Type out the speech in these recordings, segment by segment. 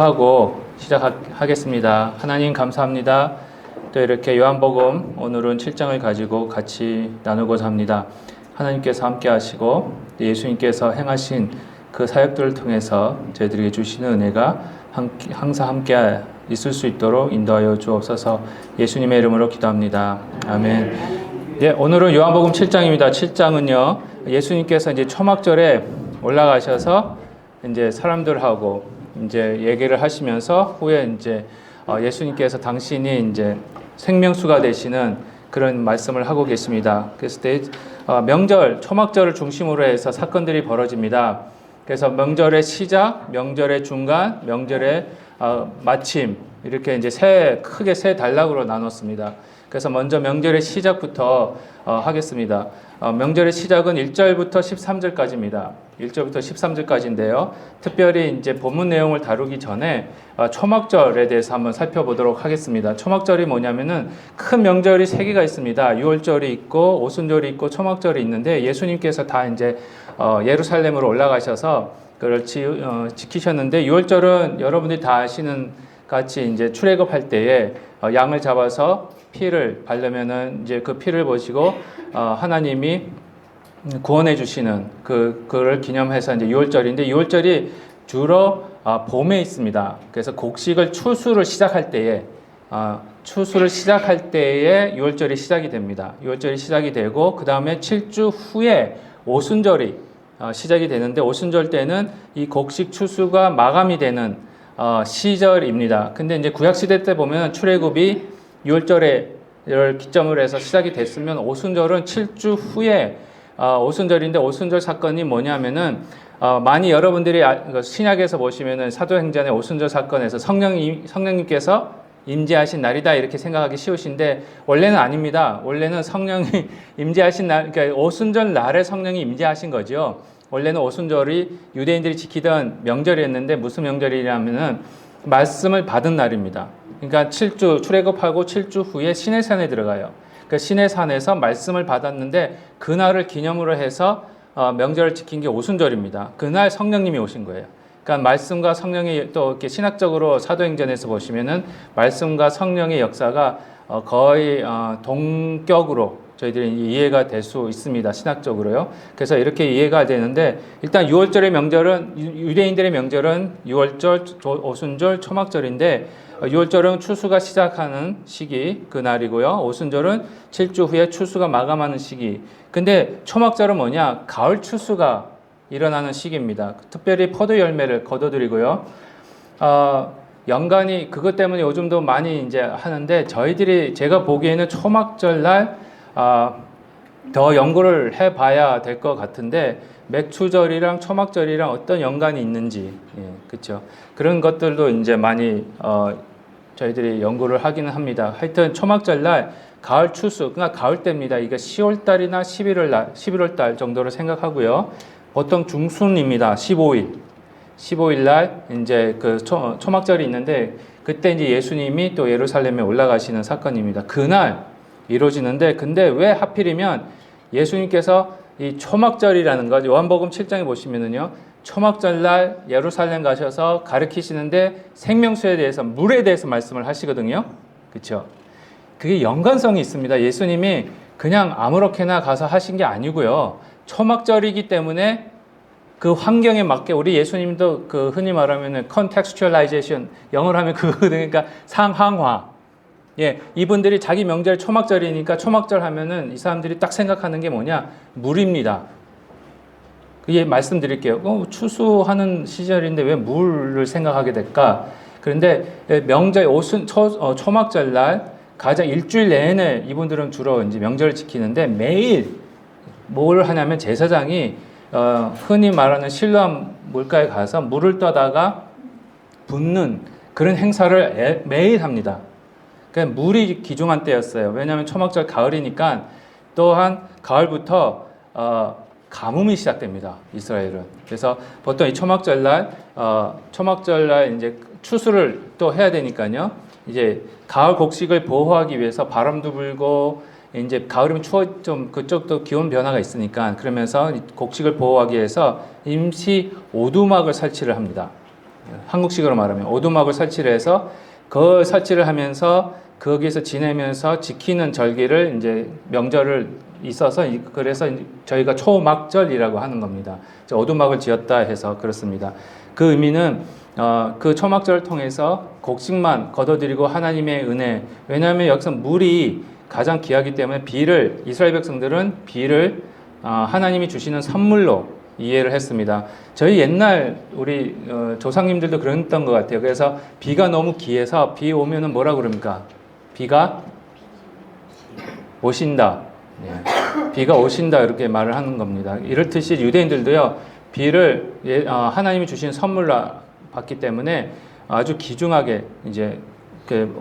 하고 시작하겠습니다. 하나님 감사합니다. 또 이렇게 요한복음 오늘은 7장을 가지고 같이 나누고자 합니다. 하나님께서 함께 하시고 예수님께서 행하신 그 사역들을 통해서 저희들에게 주시는 은혜가 항상 함께 있을 수 있도록 인도하여 주옵소서. 예수님의 이름으로 기도합니다. 아멘. 네, 오늘은 요한복음 7장입니다. 7장은요, 예수님께서 이제 초막절에 올라가셔서 이제 사람들하고 이제 얘기를 하시면서 후에 이제 예수님께서 당신이 이제 생명수가 되시는 그런 말씀을 하고 계십니다. 그래서 명절, 초막절을 중심으로 해서 사건들이 벌어집니다. 그래서 명절의 시작, 명절의 중간, 명절의 마침 이렇게 이제 크게 세 단락으로 나눴습니다. 그래서 먼저 명절의 시작부터 하겠습니다. 명절의 시작은 1절부터 13절까지입니다. 1절부터 13절까지인데요. 특별히 이제 본문 내용을 다루기 전에 초막절에 대해서 한번 살펴보도록 하겠습니다. 초막절이 뭐냐면은 큰 명절이 세 개가 있습니다. 유월절이 있고 오순절이 있고 초막절이 있는데 예수님께서 다 이제 예루살렘으로 올라가셔서 그걸 지키셨는데 유월절은 여러분들이 다 아시는 같이 이제 출애굽할 때에 양을 잡아서 피를 바르면은 이제 그 피를 보시고 하나님이 구원해 주시는 그를 기념해서 이제 유월절인데 유월절이 주로 봄에 있습니다. 그래서 곡식을 추수를 시작할 때에 유월절이 시작이 됩니다. 유월절이 시작이 되고 그 다음에 7주 후에 오순절이 시작이 되는데 오순절 때는 이 곡식 추수가 마감이 되는 시절입니다. 근데 이제 구약 시대 때 보면 출애굽이 6월절을 기점으로 해서 시작이 됐으면 오순절은 7주 후에 오순절인데 오순절 사건이 뭐냐면은 많이 여러분들이 신약에서 보시면은 사도행전의 오순절 사건에서 성령님께서 임재하신 날이다 이렇게 생각하기 쉬우신데 원래는 아닙니다. 원래는 성령이 임재하신 날, 그러니까 오순절 날에 성령이 임재하신 거죠. 원래는 오순절이 유대인들이 지키던 명절이었는데 무슨 명절이냐면은 말씀을 받은 날입니다. 그러니까 7주 출애굽하고 7주 후에 시내산에 들어가요. 그 시내산에서 말씀을 받았는데 그날을 기념으로 해서 명절을 지킨 게 오순절입니다. 그날 성령님이 오신 거예요. 그러니까 말씀과 성령이 또 이렇게 신학적으로 사도행전에서 보시면은 말씀과 성령의 역사가 거의 동격으로 저희들이 이해가 될 수 있습니다. 신학적으로요. 그래서 이렇게 이해가 되는데 일단 6월절의 명절은 유대인들의 명절은 6월절, 오순절, 초막절인데 6월절은 추수가 시작하는 시기 그날이고요. 오순절은 7주 후에 추수가 마감하는 시기. 근데 초막절은 뭐냐? 가을 추수가 일어나는 시기입니다. 특별히 포도 열매를 거둬들이고요. 연간이 그것 때문에 요즘도 많이 이제 하는데 제가 보기에는 초막절날 더 연구를 해봐야 될 것 같은데 맥추절이랑 초막절이랑 어떤 연관이 있는지, 그렇죠? 그런 것들도 이제 많이 저희들이 연구를 하기는 합니다. 하여튼 초막절날 가을 추수, 그러니까 가을 때입니다. 이게 10월달이나 11월달 정도로 생각하고요. 보통 중순입니다. 15일 이제 그 초막절이 있는데 그때 이제 예수님이 또 예루살렘에 올라가시는 사건입니다. 그날 이루어지는데 근데 왜 하필이면 예수님께서 이 초막절이라는 것 요한복음 7장에 보시면은요 초막절날 예루살렘 가셔서 가르치시는데 생명수에 대해서 물에 대해서 말씀을 하시거든요. 그렇죠? 그게 연관성이 있습니다. 예수님이 그냥 아무렇게나 가서 하신 게 아니고요. 초막절이기 때문에 그 환경에 맞게 우리 예수님도 그 흔히 말하면 contextualization 영어로 하면 그러니까 상황화. 이분들이 자기 명절 초막절이니까 초막절 하면은 이 사람들이 딱 생각하는 게 뭐냐? 물입니다. 말씀드릴게요. 추수하는 시절인데 왜 물을 생각하게 될까? 그런데 명절 초막절날 가장 일주일 내내 이분들은 주로 이제 명절을 지키는데 매일 뭘 하냐면 제사장이 흔히 말하는 실로암 물가에 가서 물을 떠다가 붓는 그런 행사를 매일 합니다. 그러니까 물이 귀중한 때였어요. 왜냐하면 초막절 가을이니까 또한 가을부터 가뭄이 시작됩니다. 이스라엘은. 그래서 보통 이 초막절날 이제 추수를 또 해야 되니까요. 이제 가을 곡식을 보호하기 위해서 바람도 불고 이제 가을이면 좀 그쪽도 기온 변화가 있으니까 그러면서 곡식을 보호하기 위해서 임시 오두막을 설치를 합니다. 한국식으로 말하면 오두막을 설치를 해서 그 설치를 하면서 거기에서 지내면서 지키는 절기를 이제 명절을 있어서 그래서 저희가 초막절이라고 하는 겁니다. 오두막을 지었다 해서 그렇습니다. 그 의미는 그 초막절을 통해서 곡식만 거둬들이고 하나님의 은혜, 왜냐하면 여기서 물이 가장 귀하기 때문에 비를 이스라엘 백성들은 비를 하나님이 주시는 선물로 이해를 했습니다. 저희 옛날 우리 조상님들도 그랬던 것 같아요. 그래서 비가 너무 귀해서 비 오면은 뭐라 그럽니까? 비가 오신다. 예. 비가 오신다 이렇게 말을 하는 겁니다. 이렇듯이 유대인들도요 비를 하나님이 주신 선물로 받기 때문에 아주 귀중하게 이제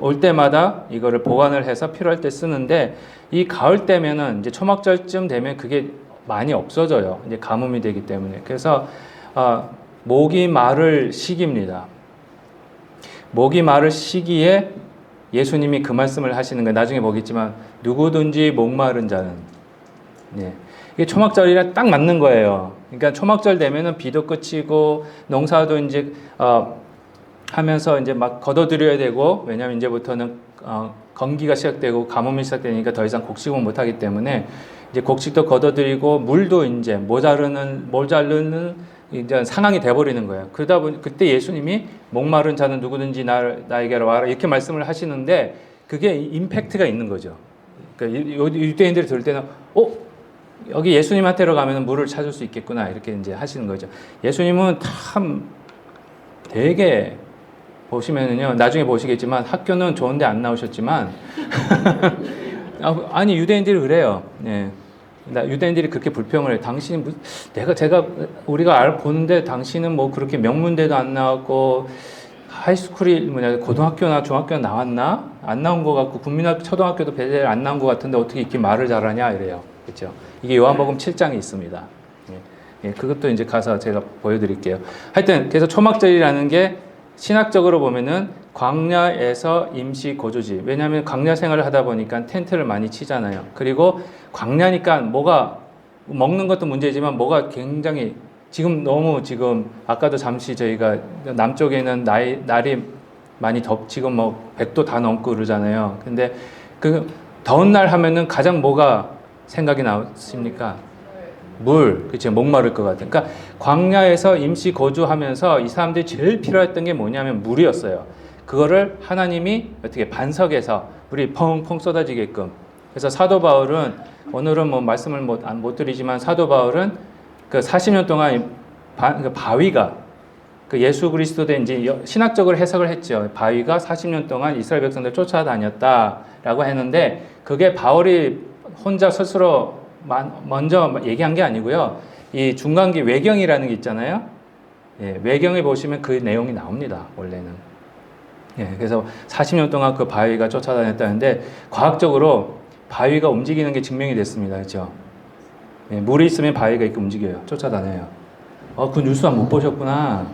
올 때마다 이거를 보관을 해서 필요할 때 쓰는데 이 가을 때면은 이제 초막절쯤 되면 그게 많이 없어져요. 이제 가뭄이 되기 때문에. 그래서 목이 마를 시기입니다. 목이 마를 시기에 예수님이 그 말씀을 하시는 거예요. 나중에 보겠지만 누구든지 목마른 자는, 예. 이게 초막절이랑 딱 맞는 거예요. 그러니까 초막절 되면은 비도 그치고 농사도 이제 하면서 이제 막 걷어들여야 되고, 왜냐하면 이제부터는 건기가 시작되고 가뭄이 시작되니까 더 이상 곡식은 못 하기 때문에 이제 곡식도 걷어들이고 물도 이제 모자르는 이제 상황이 돼버리는 거예요. 그러다 보니 그때 예수님이 목마른 자는 누구든지 나에게로 와라 이렇게 말씀을 하시는데 그게 임팩트가 있는 거죠. 그러니까 유대인들이 들을 때는 여기 예수님한테로 가면 물을 찾을 수 있겠구나 이렇게 이제 하시는 거죠. 예수님은 참 되게 보시면은요 나중에 보시겠지만 학교는 좋은데 안 나오셨지만 아니 유대인들이 그래요. 네. 유대인들이 그렇게 불평을 해요. 당신이 우리가 보는데 당신은 뭐 그렇게 명문대도 안 나왔고 하이스쿨이 고등학교나 중학교나 나왔나? 안 나온 것 같고 국민학교 초등학교도 배제를 안 나온 것 같은데 어떻게 이렇게 말을 잘하냐 이래요. 그렇죠? 이게 요한복음 7장에 있습니다. 예, 그것도 이제 가서 제가 보여드릴게요. 하여튼 그래서 초막절이라는 게 신학적으로 보면은 광야에서 임시 거주지. 왜냐하면 광야 생활을 하다 보니까 텐트를 많이 치잖아요. 그리고 광야니까 뭐가 먹는 것도 문제지만 뭐가 굉장히 지금 아까도 잠시 저희가 남쪽에는 날이 많이 지금 뭐 100도 다 넘고 그러잖아요. 근데 그 더운 날 하면은 가장 뭐가 생각이 나십니까? 물, 그치, 목마를 것 같은. 그러니까 광야에서 임시 거주하면서 이 사람들이 제일 필요했던 게 뭐냐면 물이었어요. 그거를 하나님이 어떻게 반석에서 물이 펑펑 쏟아지게끔. 그래서 사도 바울은 오늘은 뭐 말씀을 못 드리지만 사도 바울은 그 40년 동안 그 바위가 그 예수 그리스도의 이제 신학적으로 해석을 했죠. 바위가 40년 동안 이스라엘 백성들 쫓아다녔다라고 했는데 그게 바울이 혼자 스스로 먼저 얘기한 게 아니고요. 이 중간기 외경이라는 게 있잖아요. 예, 외경에 보시면 그 내용이 나옵니다. 원래는. 예, 그래서 40년 동안 그 바위가 쫓아다녔다는데 과학적으로 바위가 움직이는 게 증명이 됐습니다. 그렇죠? 예, 물이 있으면 바위가 이렇게 움직여요. 쫓아다녀요. 그 뉴스 못 보셨구나.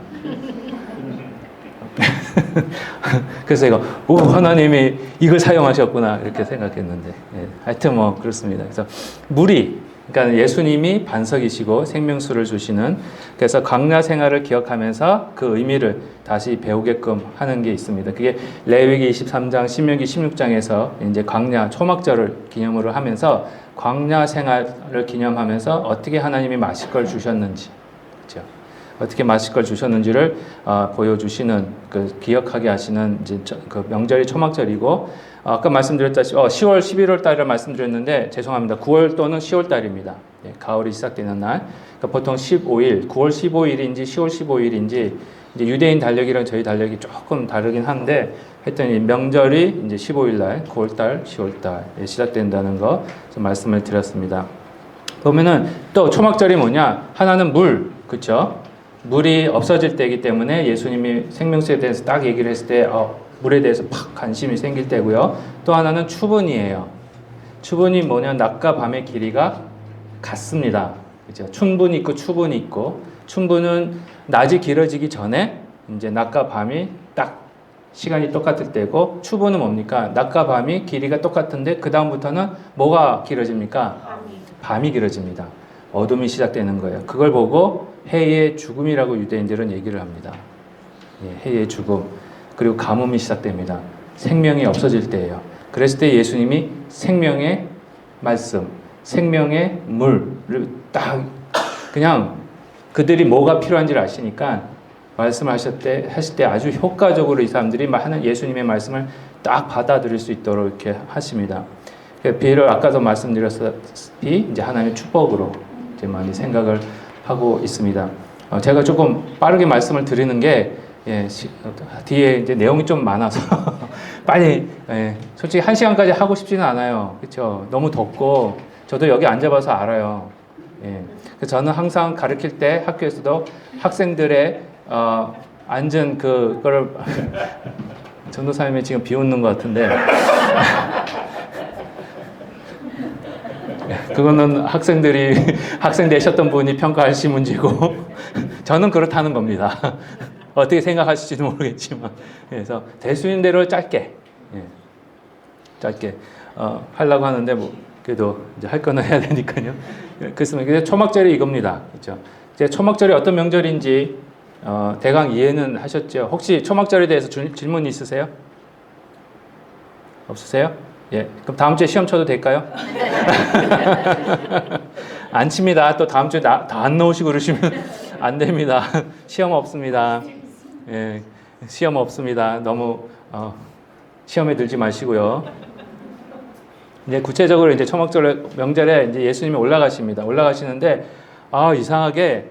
그래서 이거 하나님이 이걸 사용하셨구나 이렇게 생각했는데 하여튼 뭐 그렇습니다. 그래서 그러니까 예수님이 반석이시고 생명수를 주시는 그래서 광야 생활을 기억하면서 그 의미를 다시 배우게끔 하는 게 있습니다. 그게 레위기 23장, 신명기 16장에서 이제 광야 초막절을 기념으로 하면서 광야 생활을 기념하면서 어떻게 하나님이 마실 걸 주셨는지, 그렇죠? 어떻게 마실 걸 주셨는지를 보여주시는 기억하게 하시는 이제 그 명절이 초막절이고 아까 말씀드렸다시피 10월, 11월 달을 말씀드렸는데 죄송합니다. 9월 또는 10월 달입니다. 예, 가을이 시작되는 날. 그러니까 보통 15일, 9월 15일인지 10월 15일인지 이제 유대인 달력이랑 저희 달력이 조금 다르긴 한데 했더니 명절이 이제 15일 날, 9월 달, 10월 달에 시작된다는 거 말씀을 드렸습니다. 보면은 또 초막절이 뭐냐? 하나는 물, 그렇죠? 물이 없어질 때이기 때문에 예수님이 생명수에 대해서 딱 얘기를 했을 때 물에 대해서 팍 관심이 생길 때고요. 또 하나는 추분이에요. 추분이 뭐냐? 낮과 밤의 길이가 같습니다. 그렇죠? 춘분이 있고 추분이 있고 춘분은 낮이 길어지기 전에 이제 낮과 밤이 딱 시간이 똑같을 때고 추분은 뭡니까? 낮과 밤이 길이가 똑같은데 그 다음부터는 뭐가 길어집니까? 밤이 길어집니다. 어둠이 시작되는 거예요. 그걸 보고 해의 죽음이라고 유대인들은 얘기를 합니다. 해의 죽음, 그리고 가뭄이 시작됩니다. 생명이 없어질 때예요. 그랬을 때 예수님이 생명의 말씀, 생명의 물을 딱 그냥 그들이 뭐가 필요한지를 아시니까 말씀하실 때 아주 효과적으로 이 사람들이 하는 예수님의 말씀을 딱 받아들일 수 있도록 이렇게 하십니다. 비를 아까도 말씀드렸다시피 이제 하나님의 축복으로 이제 많이 생각을 하고 있습니다. 제가 조금 빠르게 말씀을 드리는 게 뒤에 이제 내용이 좀 많아서 빨리 솔직히 1시간까지 하고 싶지는 않아요. 그렇죠? 너무 덥고 저도 여기 앉아봐서 알아요. 그래서 저는 항상 가르칠 때 학교에서도 학생들의 앉은 그거를 전도사님이 지금 비웃는 것 같은데 그거는 학생 되셨던 분이 평가하실 문제고 저는 그렇다는 겁니다. 어떻게 생각하실지도 모르겠지만 그래서 대수인 대로 짧게 하려고 하는데 뭐 그래도 이제 할 거는 해야 되니까요. 그래서 초막절이 이겁니다. 그렇죠? 이제 초막절이 어떤 명절인지 대강 이해는 하셨죠? 혹시 초막절에 대해서 질문 있으세요? 없으세요? 예. 그럼 다음 주에 시험 쳐도 될까요? 안 칩니다. 또 다음 주에 다 안 나오시고 그러시면 안 됩니다. 시험 없습니다. 예. 시험 없습니다. 너무 시험에 들지 마시고요. 이제 구체적으로 이제 초막절 명절에 이제 예수님이 올라가십니다. 올라가시는데 이상하게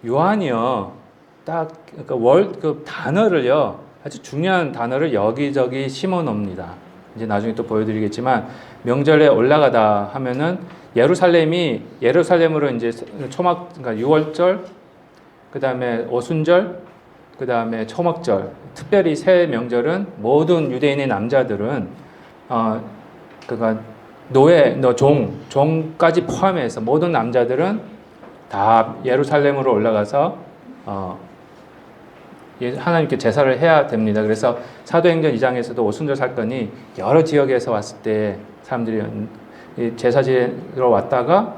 요한이요. 딱 그 단어를요. 아주 중요한 단어를 여기저기 심어 놓습니다. 이제 나중에 또 보여드리겠지만 명절에 올라가다 하면은 예루살렘으로 이제 그러니까 6월절, 그 다음에 오순절, 그 다음에 초막절, 특별히 새 명절은 모든 유대인의 남자들은 그러니까 종까지 포함해서 모든 남자들은 다 예루살렘으로 올라가서 하나님께 제사를 해야 됩니다. 그래서 사도행전 2장에서도 오순절 사건이 여러 지역에서 왔을 때 사람들이 제사 지내러 왔다가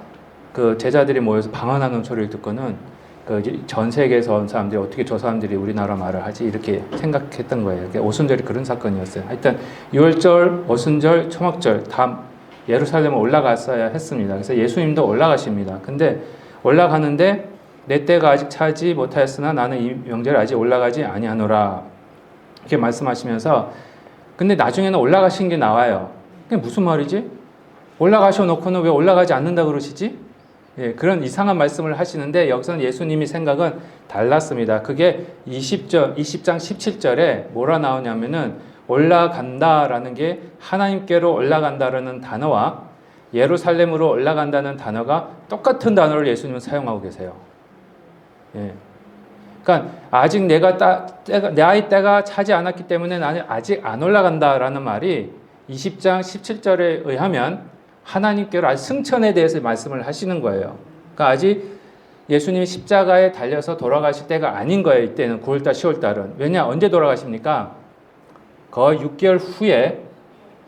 그 제자들이 모여서 방언하는 소리를 듣고는 전 세계에서 온 사람들이 어떻게 저 사람들이 우리나라 말을 하지 이렇게 생각했던 거예요. 오순절이 그런 사건이었어요. 하여튼 6월절, 오순절, 초막절 다 예루살렘에 올라갔어야 했습니다. 그래서 예수님도 올라가십니다. 근데 올라가는데 내 때가 아직 차지 못하였으나 나는 이 명절에 아직 올라가지 아니하노라 이렇게 말씀하시면서 근데 나중에는 올라가신 게 나와요. 그게 무슨 말이지? 올라가셔 놓고는 왜 올라가지 않는다 그러시지? 그런 이상한 말씀을 하시는데 여기서는 예수님이 생각은 달랐습니다. 그게 20장 17절에 뭐라 나오냐면은 올라간다라는 게 하나님께로 올라간다라는 단어와 예루살렘으로 올라간다는 단어가 똑같은 단어를 예수님은 사용하고 계세요. 그러니까 아직 나의 때가 차지 않았기 때문에 나는 아직 안 올라간다라는 말이 20장 17절에 의하면 하나님께로 아직 승천에 대해서 말씀을 하시는 거예요. 그러니까 아직 예수님이 십자가에 달려서 돌아가실 때가 아닌 거예요. 이때는 9월달, 10월달은. 왜냐? 언제 돌아가십니까? 거의 6개월 후에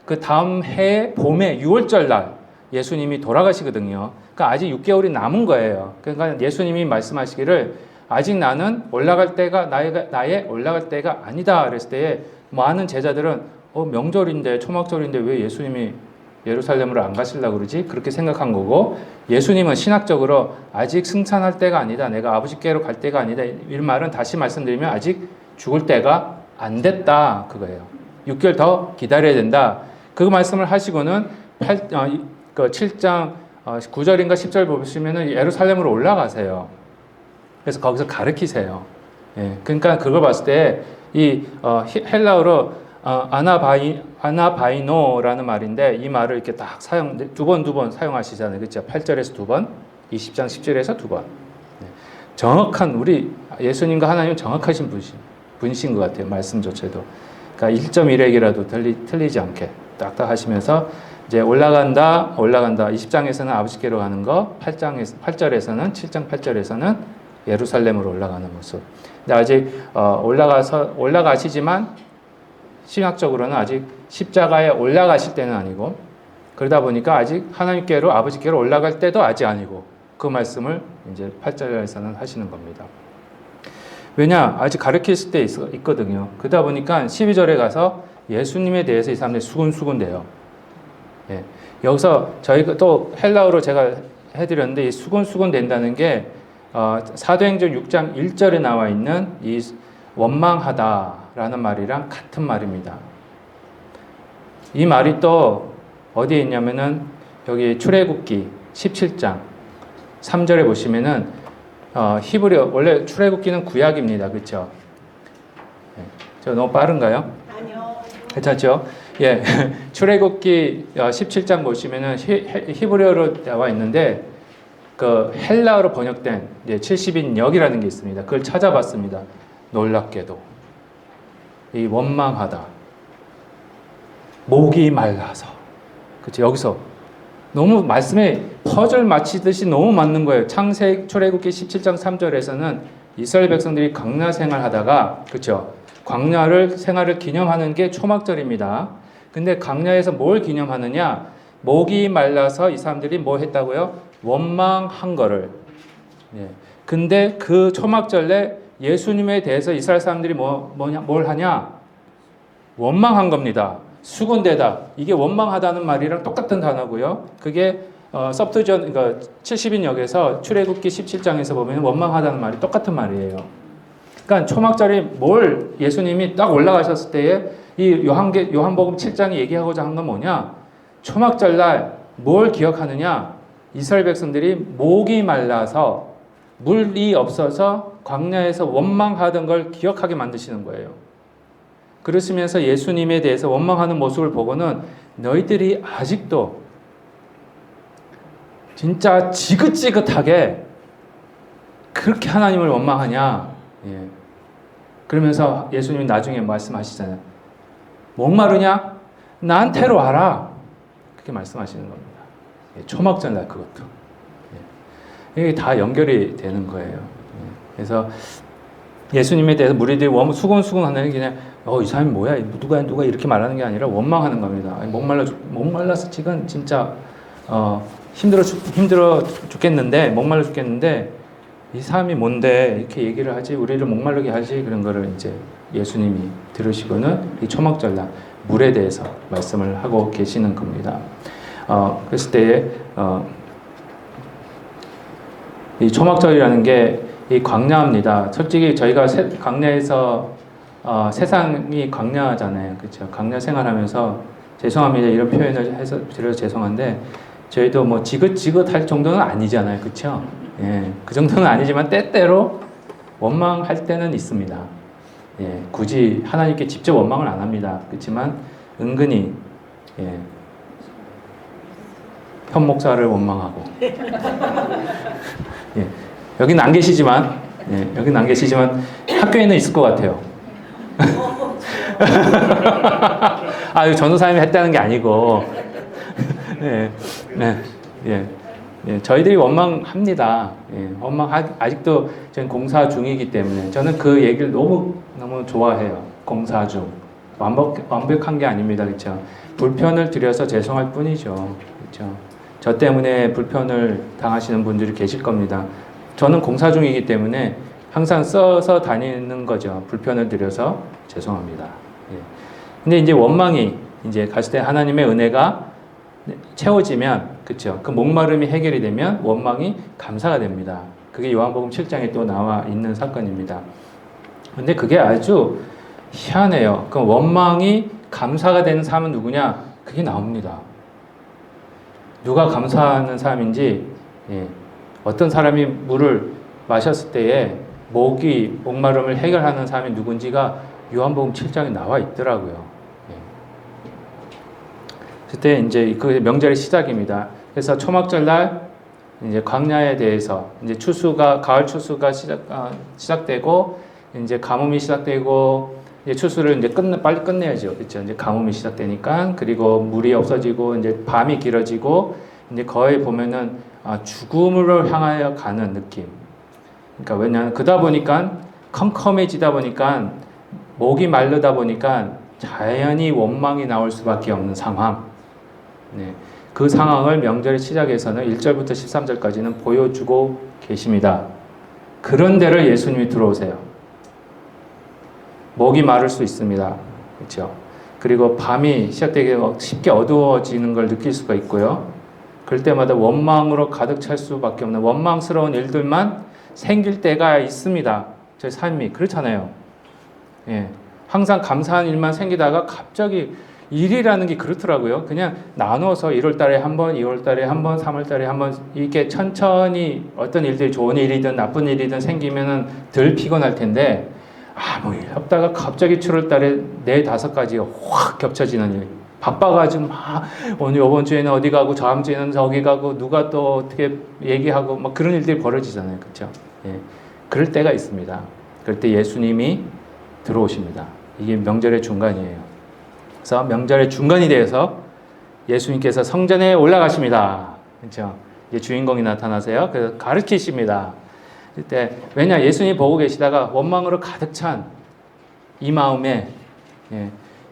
그 다음 해 봄에 6월절 날 예수님이 돌아가시거든요. 그러니까 아직 6개월이 남은 거예요. 그러니까 예수님이 말씀하시기를 아직 나는 올라갈 때가 나의 올라갈 때가 아니다 그랬을 때에 많은 제자들은 명절인데 초막절인데 왜 예수님이 예루살렘으로 안 가시려고 그러지? 그렇게 생각한 거고 예수님은 신학적으로 아직 승천할 때가 아니다. 내가 아버지께로 갈 때가 아니다. 이 말은 다시 말씀드리면 아직 죽을 때가 안 됐다 그거예요. 6개월 더 기다려야 된다. 그 말씀을 하시고는 7장 9절인가 10절 보시면은 예루살렘으로 올라가세요. 그래서 거기서 가르치세요. 그러니까 그걸 봤을 때 이 헬라어로 아나바이노라는 말인데 이 말을 이렇게 딱 두 번 사용하시잖아요. 그렇죠? 8절에서 두 번, 20장 10절에서 두 번. 정확한 우리 예수님과 하나님은 정확하신 분이신 것 같아요. 말씀조차도. 그러니까 1.1핵이라도 틀리지 않게 딱딱 하시면서 이제 올라간다. 20장에서는 아버지께로 가는 거, 7장 8절에서는 예루살렘으로 올라가는 모습. 근데 아직 올라가시지만 신학적으로는 아직 십자가에 올라가실 때는 아니고 그러다 보니까 아직 하나님께로 아버지께로 올라갈 때도 아직 아니고 그 말씀을 이제 8절에서는 하시는 겁니다. 왜냐? 아직 가르칠 때 있거든요. 그러다 보니까 12절에 가서 예수님에 대해서 이 사람들이 수군수군대요. 예. 여기서 저희가 또 헬라어로 제가 해드렸는데 이 수군수군 된다는 게 사도행전 6장 1절에 나와 있는 이 원망하다라는 말이랑 같은 말입니다. 이 말이 또 어디에 있냐면은 여기 출애굽기 17장 3절에 보시면은 히브리어 원래 출애굽기는 구약입니다. 그렇죠? 저 너무 빠른가요? 아니요. 괜찮죠? 예. 출애굽기 17장 보시면은 히브리어로 나와 있는데 그 헬라어로 번역된 70인 역이라는 게 있습니다. 그걸 찾아봤습니다. 놀랍게도 이 원망하다, 목이 말라서, 그렇죠? 여기서 너무 말씀에 퍼즐 맞히듯이 너무 맞는 거예요. 출애굽기 17장 3절에서는 이스라엘 백성들이 광야 생활하다가, 그렇죠? 광야를 생활을 기념하는 게 초막절입니다. 근데 광야에서 뭘 기념하느냐? 목이 말라서 이 사람들이 뭐 했다고요? 원망한 거를. 예. 근데 그 초막절에 예수님에 대해서 이스라엘 사람들이 뭘 하냐? 원망한 겁니다. 수군대다. 이게 원망하다는 말이랑 똑같은 단어고요. 그게 서브트전, 그러니까 70인 역에서 출애굽기 17장에서 보면 원망하다는 말이 똑같은 말이에요. 그러니까 초막절이 뭘 예수님이 딱 올라가셨을 때에 이 요한복음 7장이 얘기하고자 한 건 뭐냐? 초막절날 뭘 기억하느냐? 이스라엘 백성들이 목이 말라서 물이 없어서 광야에서 원망하던 걸 기억하게 만드시는 거예요. 그러시면서 예수님에 대해서 원망하는 모습을 보고는 너희들이 아직도 진짜 지긋지긋하게 그렇게 하나님을 원망하냐? 예. 그러면서 예수님이 나중에 말씀하시잖아요. 목마르냐? 나한테로 와라. 그렇게 말씀하시는 겁니다. 예. 초막절날 그것도. 예. 이게 다 연결이 되는 거예요. 예. 그래서 예수님에 대해서 무리들이 수군수군 하는 게 그냥 이 사람이 뭐야? 누가 이렇게 말하는 게 아니라 원망하는 겁니다. 목말라서 지금 진짜 힘들어 죽겠는데, 목말라 죽겠는데 이 사람이 뭔데 이렇게 얘기를 하지, 우리를 목마르게 하지, 그런 거를 이제 예수님이 들으시고는 이 초막절날 물에 대해서 말씀을 하고 계시는 겁니다. 그랬을 때에 이 초막절이라는 게 이 광야입니다. 솔직히 저희가 광야에서 세상이 광야잖아요. 그렇죠? 광야 생활하면서 죄송합니다. 이런 표현을 해서 드려서 죄송한데 저희도 뭐 지긋지긋할 정도는 아니잖아요. 그렇죠? 예, 그 정도는 아니지만 때때로 원망할 때는 있습니다. 예, 굳이 하나님께 직접 원망을 안 합니다. 그렇지만 은근히 현 목사를 원망하고 예, 여기는 안 계시지만 학교에는 있을 것 같아요. 전도사님이 했다는 게 아니고 저희들이 원망합니다. 아직도 저는 공사 중이기 때문에 저는 그 얘기를 너무 좋아해요. 공사 중 완벽한 게 아닙니다. 그렇죠? 불편을 드려서 죄송할 뿐이죠. 그렇죠? 저 때문에 불편을 당하시는 분들이 계실 겁니다. 저는 공사 중이기 때문에 항상 써서 다니는 거죠. 불편을 드려서 죄송합니다. 예. 근데 이제 원망이 이제 갔을 때 하나님의 은혜가 채워지면, 그렇죠? 그 목마름이 해결이 되면 원망이 감사가 됩니다. 그게 요한복음 7장에 또 나와 있는 사건입니다. 근데 그게 아주 희한해요. 그 원망이 감사가 되는 사람은 누구냐? 그게 나옵니다. 누가 감사하는 사람인지, 어떤 사람이 물을 마셨을 때에 목마름을 해결하는 사람이 누군지가 요한복음 7장에 나와 있더라고요. 그때 이제 그 명절의 시작입니다. 그래서 초막절날 이제 광야에 대해서 이제 가을 추수가 시작되고 이제 가뭄이 시작되고 이제 추수를 이제 빨리 끝내야죠. 그렇죠? 이제 가뭄이 시작되니까, 그리고 물이 없어지고 이제 밤이 길어지고 이제 거의 보면은 죽음으로 향하여 가는 느낌. 그러니까 왜냐하면 그러다 보니까 컴컴해지다 보니까 목이 마르다 보니까 자연히 원망이 나올 수밖에 없는 상황. 그 상황을 명절의 시작에서는 1절부터 13절까지는 보여주고 계십니다. 그런 데를 예수님이 들어오세요. 목이 마를 수 있습니다. 그렇죠? 그리고 밤이 시작되게 쉽게 어두워지는 걸 느낄 수가 있고요. 그럴 때마다 원망으로 가득 찰 수밖에 없는 원망스러운 일들만 생길 때가 있습니다. 저희 삶이 그렇잖아요. 예, 항상 감사한 일만 생기다가 갑자기 일이라는 게 그렇더라고요. 그냥 나눠서 1월 달에 한 번, 2월 달에 한 번, 3월 달에 한 번 이렇게 천천히 어떤 일들이 좋은 일이든 나쁜 일이든 생기면은 덜 피곤할 텐데 뭐 협다가 갑자기 7월 달에 4, 5가지가 확 겹쳐지는 일. 바빠가지고 오늘 이번 주에는 어디 가고 다음 주에는 저기 가고 누가 또 어떻게 얘기하고 막 그런 일들이 벌어지잖아요. 그렇죠? 예. 그럴 때가 있습니다. 그럴 때 예수님이 들어오십니다. 이게 명절의 중간이에요. 그래서 명절의 중간이 되어서 예수님께서 성전에 올라가십니다. 그렇죠? 이제 주인공이 나타나세요. 그래서 가르치십니다. 그때 왜냐 예수님이 보고 계시다가 원망으로 가득 찬 이 마음에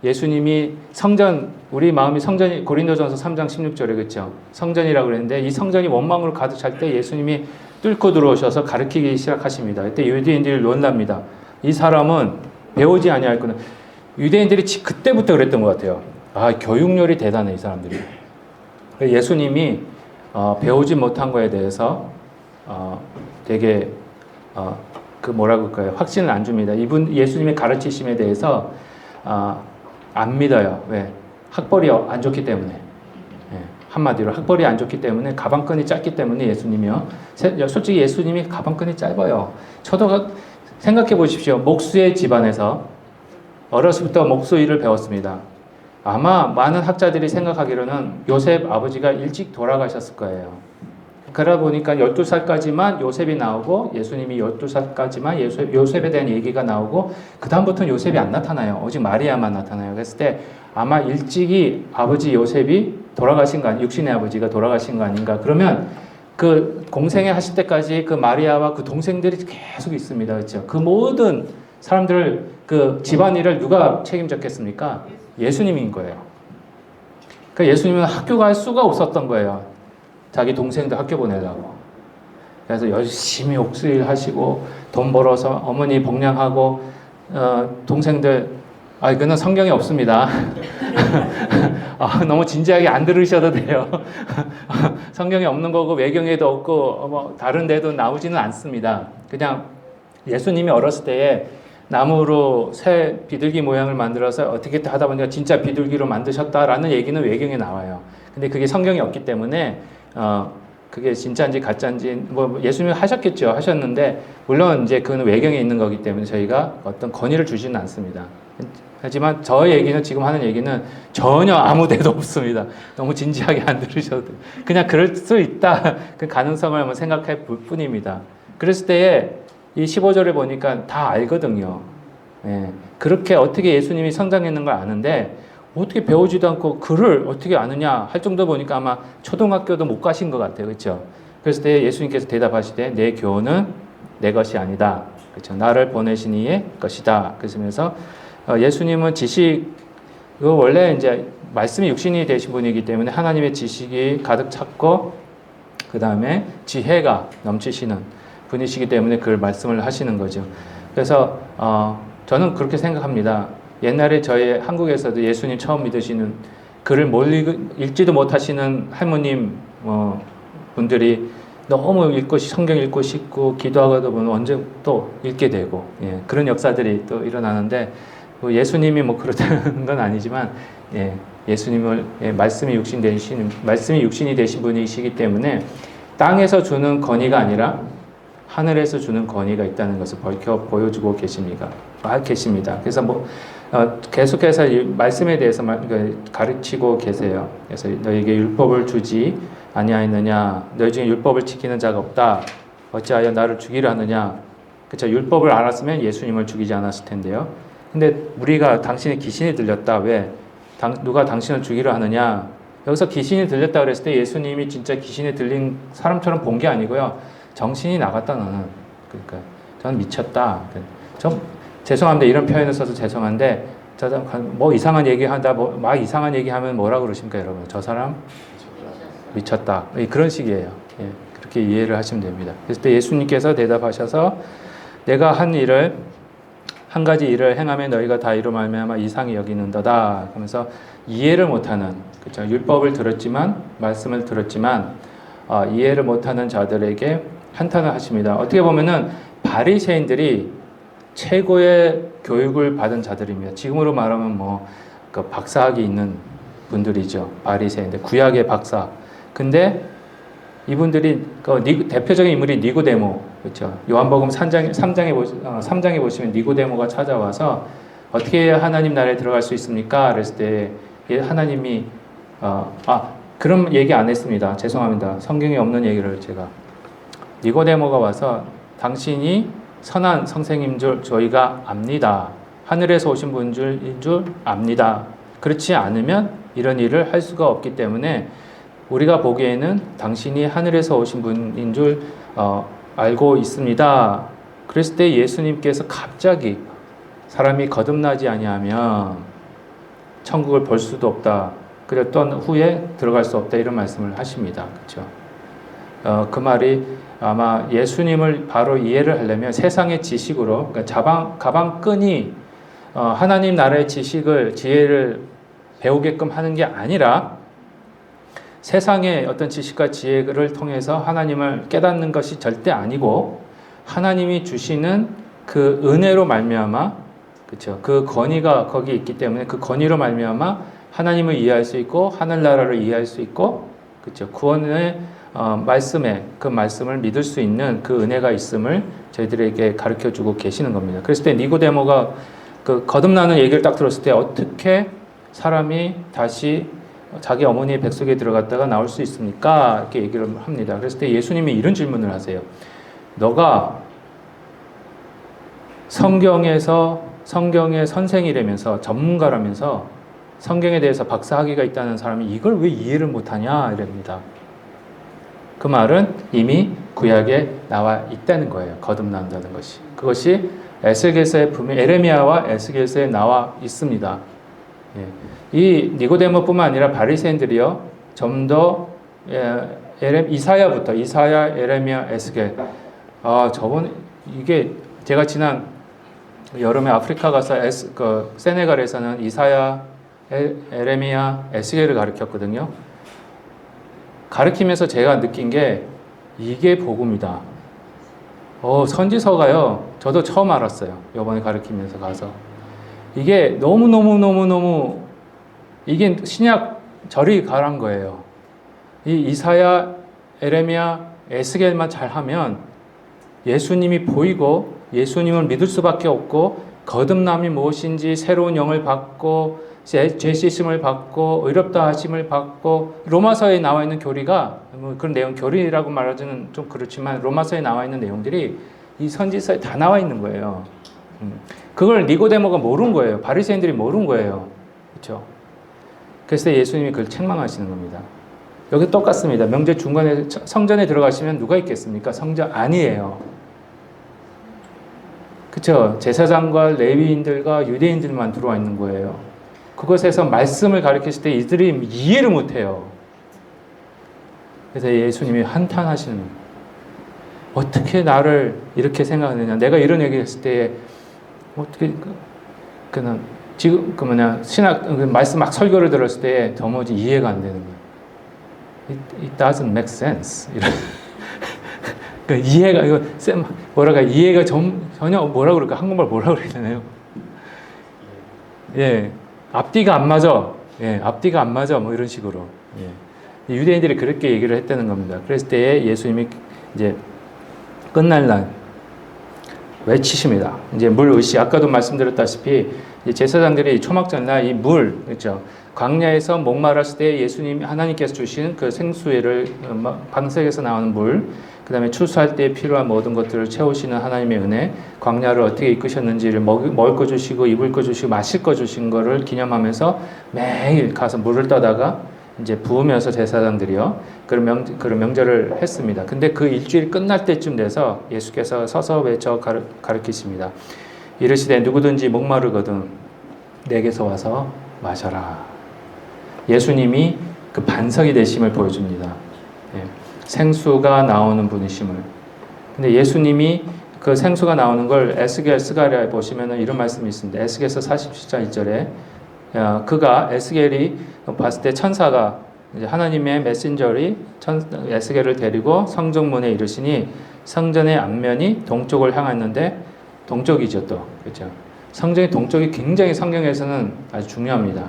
예수님이 성전 우리 마음이 성전이 고린도전서 3장 16절에 그렇죠? 성전이라고 그랬는데 이 성전이 원망으로 가득 찰 때 예수님이 뚫고 들어오셔서 가르치기 시작하십니다. 그때 유대인들이 놀랍니다. 이 사람은 배우지 아니하였구나. 유대인들이 그때부터 그랬던 것 같아요. 교육열이 대단해 이 사람들이. 예수님이 배우지 못한 거에 대해서 되게 뭐라고 할까요? 확신을 안 줍니다. 이분 예수님의 가르치심에 대해서 안 믿어요. 왜? 학벌이 안 좋기 때문에. 한마디로 학벌이 안 좋기 때문에 가방끈이 짧기 때문에 예수님이요. 솔직히 예수님이 가방끈이 짧아요. 저도 생각해 보십시오. 목수의 집안에서 어렸을 때부터 목수 일을 배웠습니다. 아마 많은 학자들이 생각하기로는 요셉 아버지가 일찍 돌아가셨을 거예요. 그러다 보니까 12살까지만 요셉이 나오고 예수님이 12살까지만 요셉에 대한 얘기가 나오고 그 다음부터는 요셉이 안 나타나요. 오직 마리아만 나타나요. 그랬을 때 아마 일찍이 아버지 요셉이 돌아가신 거 아니, 육신의 아버지가 돌아가신 거 아닌가. 그러면 그 공생애 하실 때까지 그 마리아와 그 동생들이 계속 있습니다. 그렇죠? 그 모든 사람들을 그 집안일을 누가 책임졌겠습니까? 예수님인 거예요. 그러니까 예수님은 학교 갈 수가 없었던 거예요. 자기 동생도 학교 보내려고. 그래서 열심히 옥수일 하시고 돈 벌어서 어머니 복량하고 동생들 그건 성경에 없습니다. 너무 진지하게 안 들으셔도 돼요. 성경에 없는 거고 외경에도 없고 다른 데도 나오지는 않습니다. 그냥 예수님이 어렸을 때에 나무로 새 비둘기 모양을 만들어서 어떻게 하다 보니까 진짜 비둘기로 만드셨다라는 얘기는 외경에 나와요. 근데 그게 성경에 없기 때문에 그게 진짜인지 가짜인지 예수님이 하셨겠죠. 하셨는데 물론 이제 그건 외경에 있는 거기 때문에 저희가 어떤 권위를 주지는 않습니다. 하지만 저 얘기는 지금 하는 얘기는 전혀 아무 데도 없습니다. 너무 진지하게 안 들으셔도 돼요. 그냥 그럴 수 있다. 그 가능성을 한번 생각해 볼 뿐입니다. 그랬을 때에 이 15절에 보니까 다 알거든요. 그렇게 어떻게 예수님이 성장했는 걸 아는데 어떻게 배우지도 않고 글을 어떻게 아느냐 할 정도 보니까 아마 초등학교도 못 가신 것 같아요. 그렇죠? 그랬을 때 예수님께서 대답하시되 내 교훈은 내 것이 아니다. 그렇죠? 나를 보내신 이의 것이다. 그러면서 예수님은 원래 이제 말씀이 육신이 되신 분이기 때문에 하나님의 지식이 가득 찼고 그 다음에 지혜가 넘치시는 분이시기 때문에 그 말씀을 하시는 거죠. 그래서 저는 그렇게 생각합니다. 옛날에 저희 한국에서도 예수님 처음 믿으시는 글을 읽지도 못하시는 할머님 분들이 너무 성경 읽고 싶고 기도하다 보면 언제 또 읽게 되고 그런 역사들이 또 일어나는데 예수님이 그렇다는 건 아니지만 예수님을 말씀이 육신이 되신 분이시기 때문에 땅에서 주는 권위가 아니라 하늘에서 주는 권위가 있다는 것을 밝혀 보여주고 계십니다. 그래서 계속해서 이 말씀에 대해서 가르치고 계세요. 그래서 너에게 율법을 주지 아니하였느냐? 너희 중에 율법을 지키는 자가 없다. 어찌하여 나를 죽이려 하느냐? 그렇죠? 율법을 알았으면 예수님을 죽이지 않았을 텐데요. 근데 우리가 당신의 귀신이 들렸다. 왜? 누가 당신을 죽이려 하느냐? 여기서 귀신이 들렸다 그랬을 때 예수님이 진짜 귀신이 들린 사람처럼 본 게 아니고요. 정신이 나갔다 너는. 그러니까 저는 미쳤다. 죄송합니다. 이런 표현을 써서 죄송한데 이상한 얘기한다. 막 이상한 얘기하면 뭐라 그러십니까 여러분? 저 사람 미쳤다. 그런 식이에요. 그렇게 이해를 하시면 됩니다. 그래서 예수님께서 대답하셔서 내가 한 일을 한 가지 일을 행하면 너희가 다 이로 말미암아 이상히 여기는도다. 그러면서 이해를 못하는, 그렇죠? 율법을 들었지만, 말씀을 들었지만 이해를 못하는 자들에게 한탄을 하십니다. 어떻게 보면은 바리새인들이 최고의 교육을 받은 자들입니다. 지금으로 말하면 그 박사학위 있는 분들이죠. 바리새인들, 구약의 박사. 근데 이분들이 대표적인 인물이 니고데모, 그렇죠? 요한복음 3장에 보시면 니고데모가 찾아와서 어떻게 해야 하나님 나라에 들어갈 수 있습니까? 그랬을 때 하나님이 그런 얘기 안 했습니다. 죄송합니다. 성경에 없는 얘기를 제가. 니고데모가 와서 당신이 선한 선생인 줄 저희가 압니다. 하늘에서 오신 분인 줄 압니다. 그렇지 않으면 이런 일을 할 수가 없기 때문에 우리가 보기에는 당신이 하늘에서 오신 분인 줄 알고 있습니다. 그랬을 때 예수님께서 갑자기 사람이 거듭나지 아니하면 천국을 볼 수도 없다. 그랬던 후에 들어갈 수 없다. 이런 말씀을 하십니다. 그렇죠? 그 말이 아마 예수님을 바로 이해를 하려면 세상의 지식으로, 그러니까 가방끈이 하나님 나라의 지혜를 배우게끔 하는 게 아니라 세상의 어떤 지식과 지혜를 통해서 하나님을 깨닫는 것이 절대 아니고 하나님이 주시는 그 은혜로 말미암아, 그렇죠? 그 권위가 거기 있기 때문에 그 권위로 말미암아 하나님을 이해할 수 있고 하늘나라를 이해할 수 있고, 그렇죠? 구원의 그 말씀을 믿을 수 있는 그 은혜가 있음을 저희들에게 가르쳐주고 계시는 겁니다. 그랬을 때 니고데모가 그 거듭나는 얘기를 딱 들었을 때 어떻게 사람이 다시 자기 어머니의 뱃속에 들어갔다가 나올 수 있습니까? 이렇게 얘기를 합니다. 그랬을 때 예수님이 이런 질문을 하세요. 너가 성경의 선생이라면서 전문가라면서 성경에 대해서 박사학위가 있다는 사람이 이걸 왜 이해를 못하냐? 이랍니다. 그 말은 이미 구약에 나와 있다는 거예요. 거듭난다는 것이. 그것이 에스겔서에 분명히 에레미야와 에스겔서에 나와 있습니다. 이 니고데모뿐만 아니라 바리새인들이요, 좀 더 이사야부터 이사야, 에레미야, 에스겔. 이게 제가 지난 여름에 아프리카 가서 세네갈에서는 이사야, 에레미야, 에스겔을 가르쳤거든요. 가르치면서 제가 느낀 게 이게 복음이다. 선지서가요, 저도 처음 알았어요. 이번에 가르치면서 가서. 이게 너무 이게 신약 절이 가란 거예요. 이 이사야, 에레미야, 에스겔만 잘하면 예수님이 보이고 예수님을 믿을 수밖에 없고 거듭남이 무엇인지 새로운 영을 받고 죄 씻음을 받고 의롭다 하심을 받고 로마서에 나와 있는 교리가 그런 내용 교리라고 말하기는 좀 그렇지만 로마서에 나와 있는 내용들이 이 선지서에 다 나와 있는 거예요. 그걸 니고데모가 모른 거예요. 바리새인들이 모른 거예요. 그렇죠? 그래서 예수님이 그걸 책망하시는 겁니다. 여기 똑같습니다. 명절 중간에 성전에 들어가시면 누가 있겠습니까? 성전 아니에요. 그렇죠? 제사장과 레위인들과 유대인들만 들어와 있는 거예요. 그것에서 말씀을 가르치실 때 이들이 이해를 못해요. 그래서 예수님이 한탄하시는 거예요. 어떻게 나를 이렇게 생각하느냐? 내가 이런 얘기했을 때 어떻게 그냥 지금 신학 말씀 막 설교를 들었을 때 도무지 이해가 안 되는 거예요. It doesn't make sense. 이런 그러니까 이해가 이해가 전혀 뭐라 그럴까? 한국말 뭐라 그래야 되나요? 앞뒤가 안 맞아. 앞뒤가 안 맞아. 이런 식으로. 유대인들이 그렇게 얘기를 했다는 겁니다. 그랬을 때 예수님이 이제 끝날 날 외치십니다. 이제 물 의식, 아까도 말씀드렸다시피 제사장들이 초막절날 이 물, 그렇죠? 광야에서 목마랐을 때 예수님 하나님께서 주신 그 생수회를 방석에서 나오는 물, 그 다음에 추수할 때 필요한 모든 것들을 채우시는 하나님의 은혜, 광야를 어떻게 이끄셨는지를 먹을 거 주시고 입을 거 주시고 마실 거 주신 거를 기념하면서 매일 가서 물을 떠다가 이제 부으면서 제사장들이요 그런 명절을 했습니다. 근데 그 일주일 끝날 때쯤 돼서 예수께서 서서 외쳐 가르치십니다. 이르시되 누구든지 목마르거든 내게서 와서 마셔라. 예수님이 그 반석이 되심을 보여줍니다. 생수가 나오는 분이심을. 근데 예수님이 그 생수가 나오는 걸 에스겔 스가랴에 보시면은 이런 말씀이 있습니다. 에스겔서 47장 1절에 그가 에스겔이 봤을 때 천사가 이제 하나님의 메신저리 에스겔을 데리고 성전문에 이르시니 성전의 앞면이 동쪽을 향했는데 동쪽이죠 또 그렇죠. 성전의 동쪽이 굉장히 성경에서는 아주 중요합니다.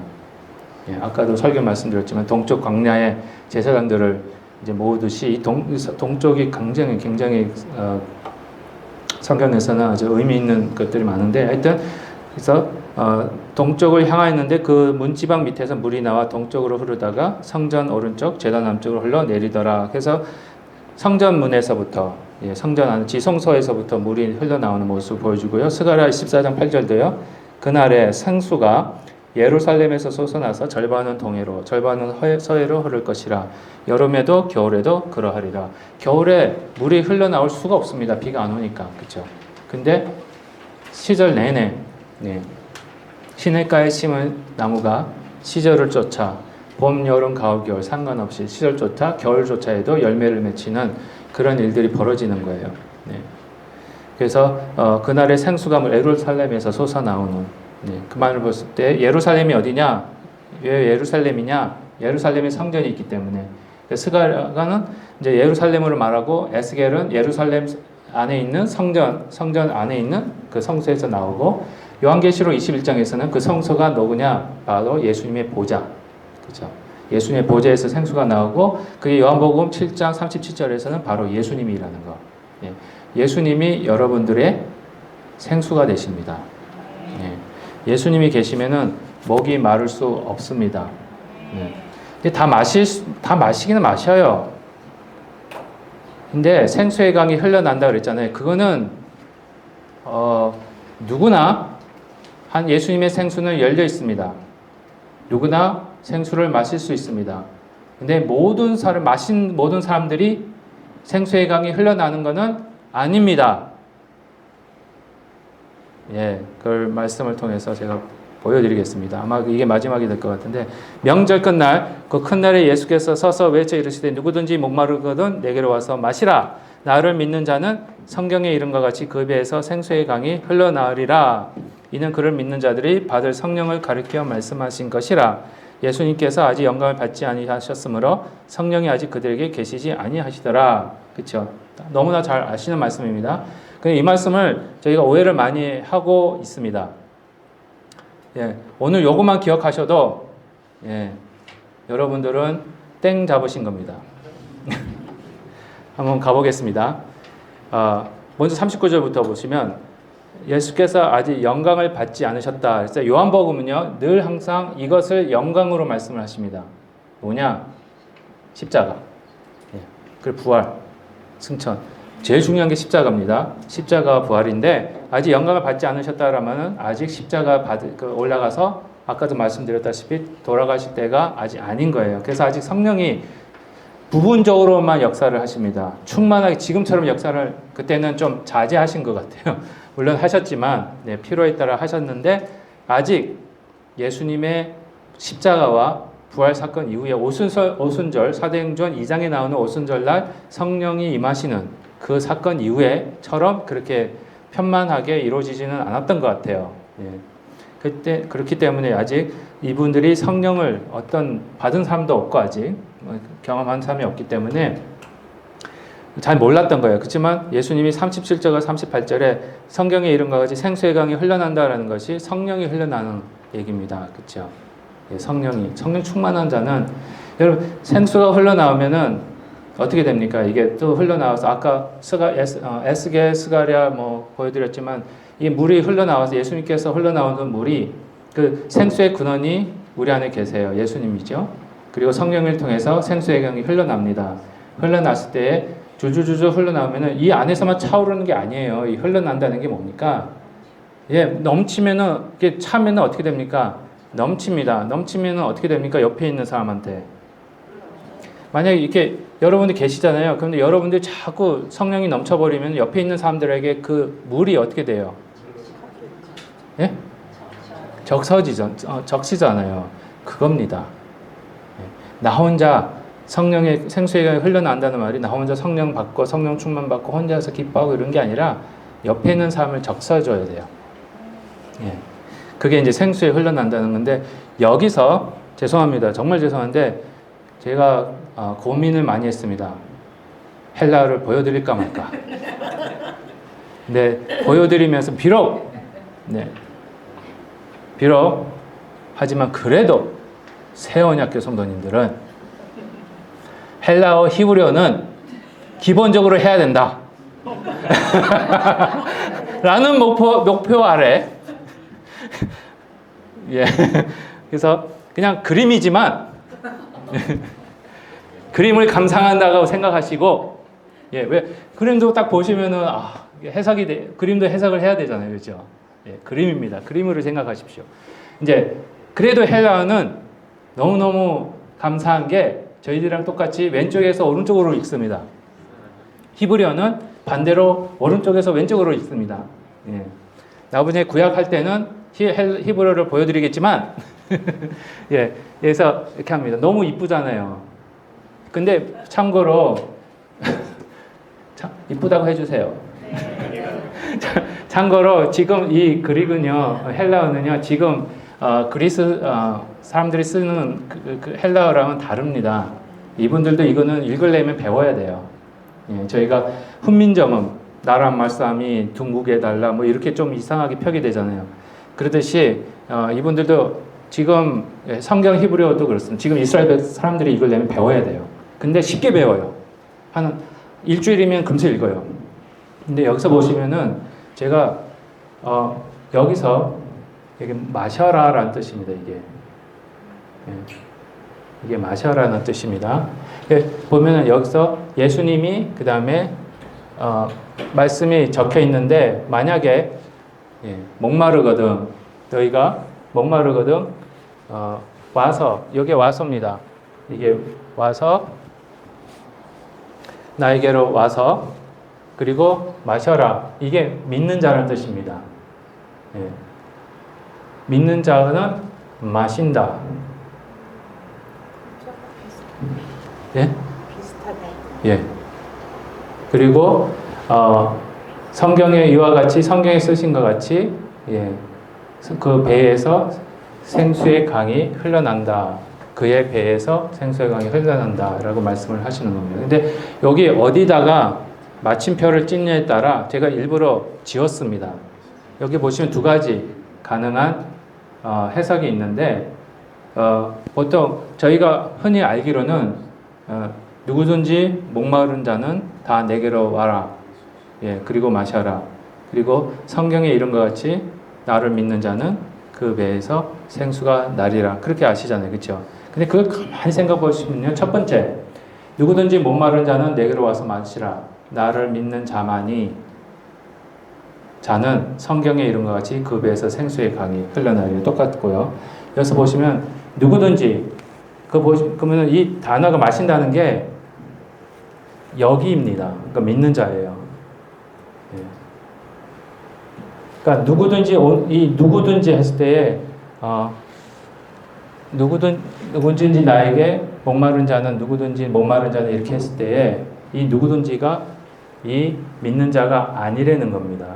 예, 아까도 설교 말씀드렸지만 동쪽 광야의 제사장들을 이제 모으듯이 동쪽이 굉장히 성경에서는 아주 의미 있는 것들이 많은데 하여튼 그래서 동쪽을 향하였는데 그 문지방 밑에서 물이 나와 동쪽으로 흐르다가 성전 오른쪽 제단 남쪽으로 흘러 내리더라. 그래서 성전 문에서부터 성전 안 지성소에서부터 물이 흘러나오는 모습을 보여주고요. 스가랴 14장 8절도요. 그날에 생수가 예루살렘에서 솟아나서 절반은 동해로 절반은 서해로 흐를 것이라. 여름에도 겨울에도 그러하리라. 겨울에 물이 흘러나올 수가 없습니다. 비가 안 오니까. 그렇죠? 근데 시절 내내 시냇가에 심은 나무가 시절을 쫓아 봄, 여름, 가을, 겨울 상관없이 시절조차 겨울조차에도 열매를 맺히는 그런 일들이 벌어지는 거예요. 그래서 그날의 생수가 예루살렘에서 솟아나오는 그 말을 봤을 때 예루살렘이 어디냐? 왜 예루살렘이냐? 예루살렘에 성전이 있기 때문에 스가랴는 이제 예루살렘으로 말하고 에스겔은 예루살렘 안에 있는 성전 안에 있는 그 성소에서 나오고 요한계시록 21장에서는 그 성소가 누구냐? 바로 예수님의 보좌. 그렇죠? 예수님의 보좌에서 생수가 나오고 그게 요한복음 7장 37절에서는 바로 예수님이라는 거. 예수님이 여러분들의 생수가 되십니다. 예수님이 계시면은 목이 마를 수 없습니다. 근데 다 마시기는 마셔요. 근데 생수의 강이 흘러난다 그랬잖아요. 그거는 누구나 한 예수님의 생수는 열려 있습니다. 누구나 생수를 마실 수 있습니다. 근데 마신 모든 사람들이 생수의 강이 흘러나는 것은 아닙니다. 그걸 말씀을 통해서 제가 보여드리겠습니다. 아마 이게 마지막이 될 것 같은데 명절 끝날 그 큰 날에 예수께서 서서 외쳐 이르시되 누구든지 목마르거든 내게로 와서 마시라. 나를 믿는 자는 성경에 이른 것 같이 그 배에서 생수의 강이 흘러나으리라. 이는 그를 믿는 자들이 받을 성령을 가리켜 말씀하신 것이라. 예수님께서 아직 영광을 받지 아니하셨으므로 성령이 아직 그들에게 계시지 아니하시더라. 그렇죠? 너무나 잘 아시는 말씀입니다. 이 말씀을 저희가 오해를 많이 하고 있습니다. 오늘 요것만 기억하셔도 여러분들은 땡 잡으신 겁니다. 한번 가보겠습니다. 먼저 39절부터 보시면 예수께서 아직 영광을 받지 않으셨다. 그래서 요한복음은요 늘 항상 이것을 영광으로 말씀을 하십니다. 뭐냐? 십자가. 그리고 부활, 승천. 제일 중요한 게 십자가입니다. 십자가 부활인데 아직 영광을 받지 않으셨다라면은 아직 십자가 올라가서 아까도 말씀드렸다시피 돌아가실 때가 아직 아닌 거예요. 그래서 아직 성령이 부분적으로만 역사를 하십니다. 충만하게 지금처럼 역사를 그때는 좀 자제하신 것 같아요. 물론 하셨지만 필요에 따라 하셨는데 아직 예수님의 십자가와 부활 사건 이후에 오순절 사도행전 2장에 나오는 오순절날 성령이 임하시는 그 사건 이후에처럼 그렇게 편만하게 이루어지지는 않았던 것 같아요. 그렇기 때문에 아직 이분들이 성령을 받은 사람도 없고 아직 경험한 사람이 없기 때문에 잘 몰랐던 거예요. 그렇지만 예수님이 37절과 38절에 성경에 이른 것 같이 생수의 강이 흘러난다라는 것이 성령이 흘러나는 얘기입니다. 그렇죠? 성령 충만한 자는 여러분 생수가 흘러나오면은 어떻게 됩니까? 이게 또 흘러나와서 아까 에스겔 스가랴 보여드렸지만 이 물이 흘러나와서 예수님께서 흘러나오는 물이 그 생수의 근원이 우리 안에 계세요. 예수님이죠. 그리고 성령을 통해서 생수의 강이 흘러납니다. 흘러났을 때 줄줄줄줄 흘러나오면은 이 안에서만 차오르는 게 아니에요. 이 흘러난다는 게 뭡니까? 넘치면은 이게 차면은 어떻게 됩니까? 넘칩니다. 넘치면은 어떻게 됩니까? 옆에 있는 사람한테. 만약에 이렇게 여러분들 계시잖아요. 그런데 여러분들 자꾸 성령이 넘쳐버리면 옆에 있는 사람들에게 그 물이 어떻게 돼요? 적시잖아요. 그겁니다. 나 혼자 성령의 생수의 강이 흘러난다는 말이 나 혼자 성령 받고 성령 충만 받고 혼자서 기뻐하고 이런 게 아니라 옆에 있는 사람을 적셔줘야 돼요. 예. 그게 이제 생수에 흘러난다는 건데, 여기서 죄송합니다. 정말 죄송한데 제가 고민을 많이 했습니다. 헬라어를 보여드릴까 말까. 네, 보여드리면서 비록 하지만 그래도 새언약교 성도님들은 헬라어 히브리어는 기본적으로 해야 된다. 라는 목표 아래 예. 그래서 그냥 그림이지만 그림을 감상한다고 생각하시고, 예, 왜 그림도 딱 보시면은 그림도 해석을 해야 되잖아요, 그렇죠? 예, 그림입니다. 그림으로 생각하십시오. 이제 그래도 헬라어는 너무너무 감사한 게 저희들이랑 똑같이 왼쪽에서 오른쪽으로 읽습니다. 히브리어는 반대로 오른쪽에서 왼쪽으로 읽습니다. 예. 나중에 구약할 때는 히브리어를 보여드리겠지만 예, 그래서 이렇게 합니다. 너무 이쁘잖아요. 근데 참고로 이쁘다고 해주세요. 참고로 지금 이 그릭은요, 헬라어는요, 지금 그리스 사람들이 쓰는 그 헬라어랑은 다릅니다. 이분들도 이거는 읽으려면 배워야 돼요. 예, 저희가 훈민정음, 나라 말싸움이 둥국에 달라 뭐 이렇게 좀 이상하게 표기되잖아요. 그러듯이 이분들도 지금 성경 히브리어도 그렇습니다. 지금 이스라엘 사람들이 읽으려면 배워야 돼요. 근데 쉽게 배워요. 한 일주일이면 금세 읽어요. 근데 여기서 보시면은 제가 여기서 이게 마셔라라는 뜻입니다. 이게 이게 마셔라는 뜻입니다. 보면은 여기서 예수님이 그 다음에 말씀이 적혀 있는데, 만약에 목마르거든, 너희가 목마르거든 와서, 여기 와서입니다. 이게 와서 나에게로 와서 그리고 마셔라. 이게 믿는 자라는 뜻입니다. 예. 믿는 자는 마신다. 예? 비슷하네. 예. 그리고 성경에 이와 같이, 성경에 쓰신 것 같이, 예, 그 배에서 생수의 강이 흘러난다. 그의 배에서 생수의 강이 흘러난다라고 말씀을 하시는 겁니다. 근데 여기 어디다가 마침표를 찍냐에 따라 제가 일부러 지웠습니다. 여기 보시면 두 가지 가능한 해석이 있는데, 보통 저희가 흔히 알기로는 누구든지 목마른 자는 다 내게로 와라. 예, 그리고 마셔라. 그리고 성경에 이런 것 같이 나를 믿는 자는 그 배에서 생수가 나리라. 그렇게 아시잖아요. 그렇죠? 근데 그걸 가만히 생각해 보시면요. 첫 번째, 누구든지 목마른 자는 내게로 와서 마시라. 나를 믿는 자는 성경에 이런 것 같이 그 배에서 생수의 강이 흘러나리라. 똑같고요. 여기서 보시면 누구든지, 그러면 이 단어가 마신다는 게 여기입니다. 그러니까 믿는 자예요. 예. 그러니까 누구든지 했을 때에 누구든지 나에게 목마른 자는, 누구든지 목마른 자는 이렇게 했을 때에 이 누구든지가 이 믿는 자가 아니라는 겁니다.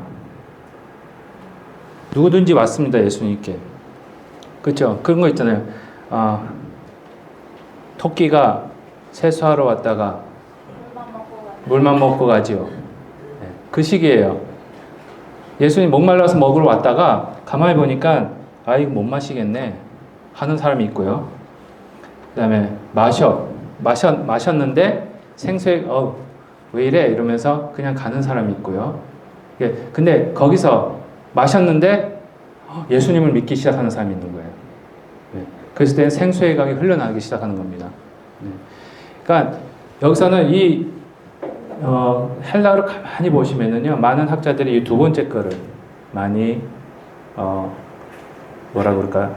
누구든지 왔습니다. 예수님께. 그렇죠? 그런 거 있잖아요. 토끼가 세수하러 왔다가 물만 먹고 가지요. 네, 그 시기예요. 예수님 목말라서 먹으러 왔다가 가만히 보니까 이거 못 마시겠네 하는 사람이 있고요. 그 다음에 마셨는데 생수에 왜 이래? 이러면서 그냥 가는 사람이 있고요. 근데 거기서 마셨는데 예수님을 믿기 시작하는 사람이 있는 거예요. 그랬을 때는 생수의 강이 흘러나기 시작하는 겁니다. 그러니까 여기서는 이 헬라어를 가만히 보시면은요, 많은 학자들이 이 두 번째 거를 많이 뭐라 그럴까,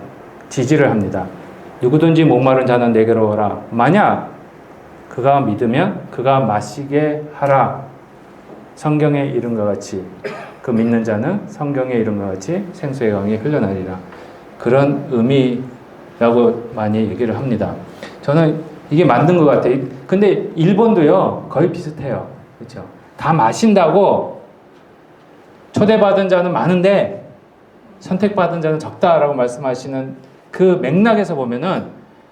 지지를 합니다. 누구든지 목마른 자는 내게로 오라. 만약 그가 믿으면 그가 마시게 하라. 성경에 이른 것 같이, 그 믿는 자는 성경에 이른 것 같이 생수의 강이 흘러나리라. 그런 의미라고 많이 얘기를 합니다. 저는 이게 맞는 것 같아요. 근데 일본도요, 거의 비슷해요. 그렇죠? 다 마신다고 초대받은 자는 많은데 선택받은 자는 적다라고 말씀하시는 그 맥락에서 보면은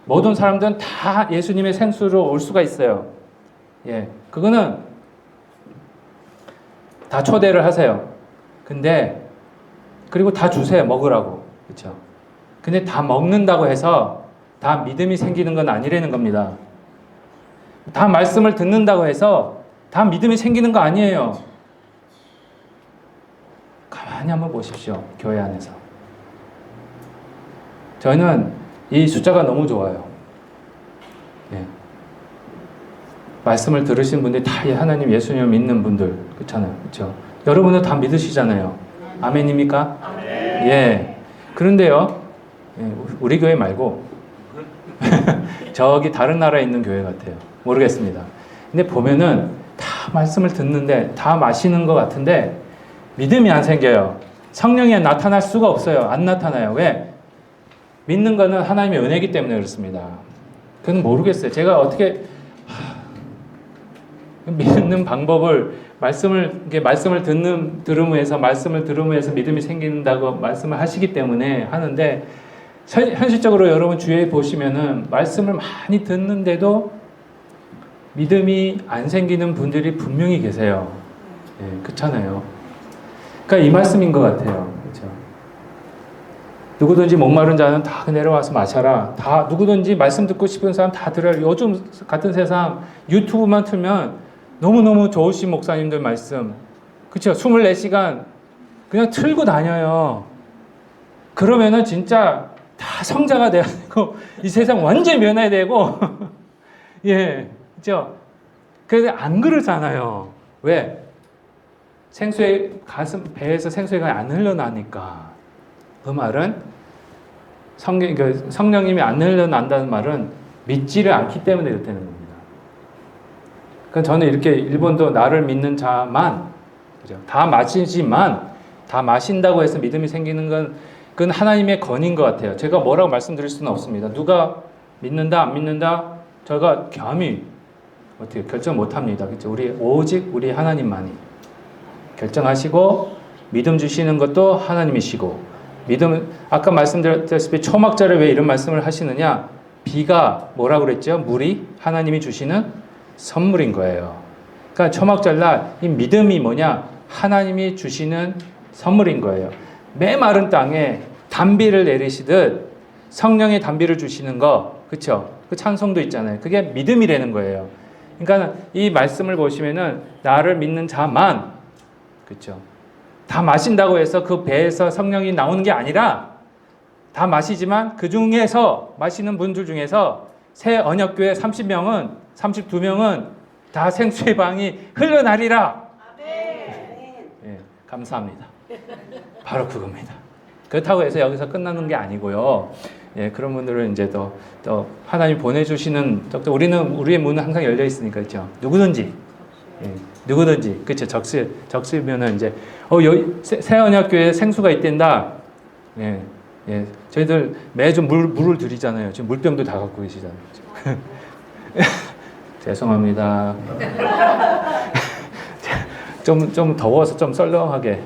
모든 사람들은 다 예수님의 생수로 올 수가 있어요. 예, 그거는 다 초대를 하세요. 근데 그리고 다 주세요. 먹으라고. 그렇죠? 근데 다 먹는다고 해서 다 믿음이 생기는 건 아니라는 겁니다. 다 말씀을 듣는다고 해서 다 믿음이 생기는 거 아니에요. 가만히 한번 보십시오. 교회 안에서. 저는 이 숫자가 너무 좋아요. 예. 말씀을 들으신 분들이 다 하나님, 예수님을 믿는 분들, 그렇잖아요. 그렇죠? 여러분은 다 믿으시잖아요. 아멘입니까? 아멘. 예. 그런데요, 예, 우리 교회 말고 저기 다른 나라에 있는 교회 같아요. 모르겠습니다. 근데 보면은 다 말씀을 듣는데 다 마시는 것 같은데 믿음이 안 생겨요. 성령이 나타날 수가 없어요. 안 나타나요. 왜? 믿는 거는 하나님의 은혜이기 때문에 그렇습니다. 그건 모르겠어요. 제가 어떻게 믿는 방법을 말씀을 들음에서 믿음이 생긴다고 말씀을 하시기 때문에 하는데 현실적으로 여러분 주위에 보시면은 말씀을 많이 듣는데도 믿음이 안 생기는 분들이 분명히 계세요. 예, 그렇잖아요. 그러니까 이 말씀인 것 같아요. 그렇죠? 누구든지 목마른 자는 다 내려와서 마셔라. 다 누구든지 말씀 듣고 싶은 사람 다 들어라. 요즘 같은 세상 유튜브만 틀면 너무너무 좋으신 목사님들 말씀. 그렇죠? 24시간 그냥 틀고 다녀요. 그러면은 진짜 다 성자가 돼야 되고 이 세상 완전히 면해야 되고 예, 그렇죠? 그래서 안 그러잖아요. 왜? 배에서 생수의 안 흘러나니까. 그 말은 성령님이 안 흘러난다는 말은 믿지를 않기 때문에 그렇다는 겁니다. 그러니까 저는 이렇게 일본도 나를 믿는 자만, 그죠? 다 마시지만 다 마신다고 해서 믿음이 생기는 건 그건 하나님의 권위인 것 같아요. 제가 뭐라고 말씀드릴 수는 없습니다. 누가 믿는다 안 믿는다 제가 감히 어떻게 결정 못합니다. 그렇죠? 오직 우리 하나님만이 결정하시고 믿음 주시는 것도 하나님이시고 믿음 아까 말씀드렸다시피 초막절에 왜 이런 말씀을 하시느냐? 비가 뭐라고 그랬죠? 물이 하나님이 주시는 선물인 거예요. 그러니까 초막절날 이 믿음이 뭐냐? 하나님이 주시는 선물인 거예요. 메마른 땅에 단비를 내리시듯 성령의 단비를 주시는 거, 그렇죠? 그 찬송도 있잖아요. 그게 믿음이라는 거예요. 그러니까 이 말씀을 보시면은 나를 믿는 자만, 그렇죠? 다 마신다고 해서 그 배에서 성령이 나오는 게 아니라 다 마시지만 그 중에서 마시는 분들 중에서 새 언약교회 32명은 다 생수의 방이 흘러나리라. 예, 감사합니다. 바로 그겁니다. 그렇다고 해서 여기서 끝나는 게 아니고요. 예, 그런 분들은 이제 또 하나님 보내주시는, 또 우리의 문은 항상 열려 있으니까, 그렇죠? 누구든지, 그렇죠? 적시면은 이제, 여기 새 언약교회에 생수가 있댄다. 예, 예. 저희들 매주 물을 드리잖아요. 지금 물병도 다 갖고 계시잖아요. 죄송합니다. 좀 더워서 좀 썰렁하게.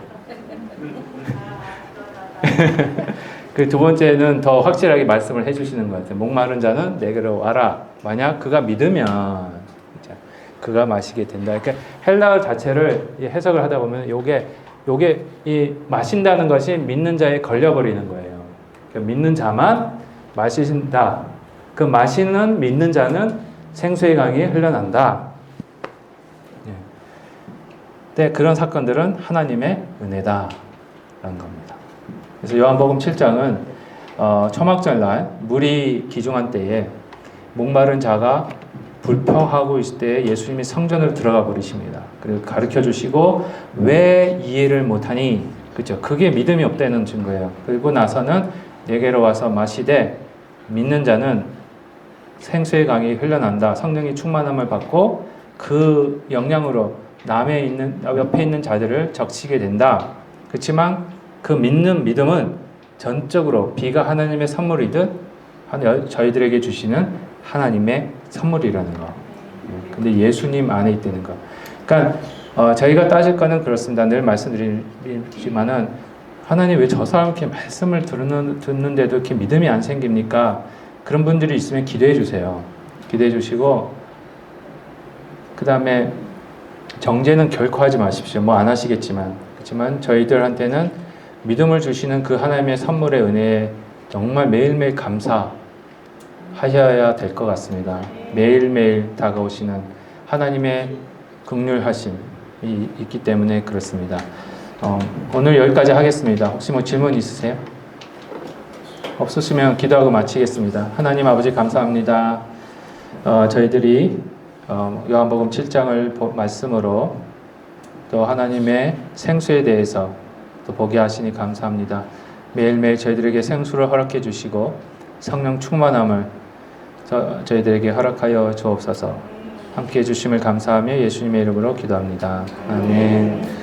그 두 번째는 더 확실하게 말씀을 해주시는 것 같아요. 목마른 자는 내게로 와라. 만약 그가 믿으면 그가 마시게 된다. 그러니까 헬라어 자체를 해석을 하다 보면 요게 이 마신다는 것이 믿는 자에 걸려버리는 거예요. 그러니까 믿는 자만 마신다. 그 마시는 믿는 자는 생수의 강이 흘러난다. 네, 그런 사건들은 하나님의 은혜다라는 겁니다. 그래서 요한복음 7장은 초막절날 물이 기중한 때에 목마른 자가 불평하고 있을 때 예수님이 성전으로 들어가 버리십니다. 그리고 가르쳐 주시고 왜 이해를 못하니? 그렇죠? 그게 믿음이 없다는 증거예요. 그리고 나서는 내게로 와서 마시되 믿는 자는 생수의 강이 흘러난다. 성령의 충만함을 받고 그 영향으로 옆에 있는 자들을 적시게 된다. 그렇지만 그 믿음은 전적으로 비가 하나님의 선물이듯 저희들에게 주시는 하나님의 선물이라는 거. 근데 예수님 안에 있다는 거. 그러니까 저희가 따질 거는 그렇습니다. 늘 말씀드리지만은 하나님 왜 저 사람 이렇게 말씀을 듣는데도 이렇게 믿음이 안 생깁니까? 그런 분들이 있으면 기도해 주세요. 기도해 주시고 그 다음에 정죄는 결코 하지 마십시오. 뭐 안 하시겠지만 그렇지만 저희들한테는 믿음을 주시는 그 하나님의 선물의 은혜에 정말 매일매일 감사하셔야 될 것 같습니다. 매일매일 다가오시는 하나님의 긍휼하심이 있기 때문에 그렇습니다. 오늘 여기까지 하겠습니다. 혹시 뭐 질문 있으세요? 없으시면 기도하고 마치겠습니다. 하나님 아버지 감사합니다. 저희들이 요한복음 7장을 말씀으로 또 하나님의 생수에 대해서 또 보게 하시니 감사합니다. 매일매일 저희들에게 생수를 허락해 주시고 성령 충만함을 저희들에게 허락하여 주옵소서. 함께해 주심을 감사하며 예수님의 이름으로 기도합니다. 아멘.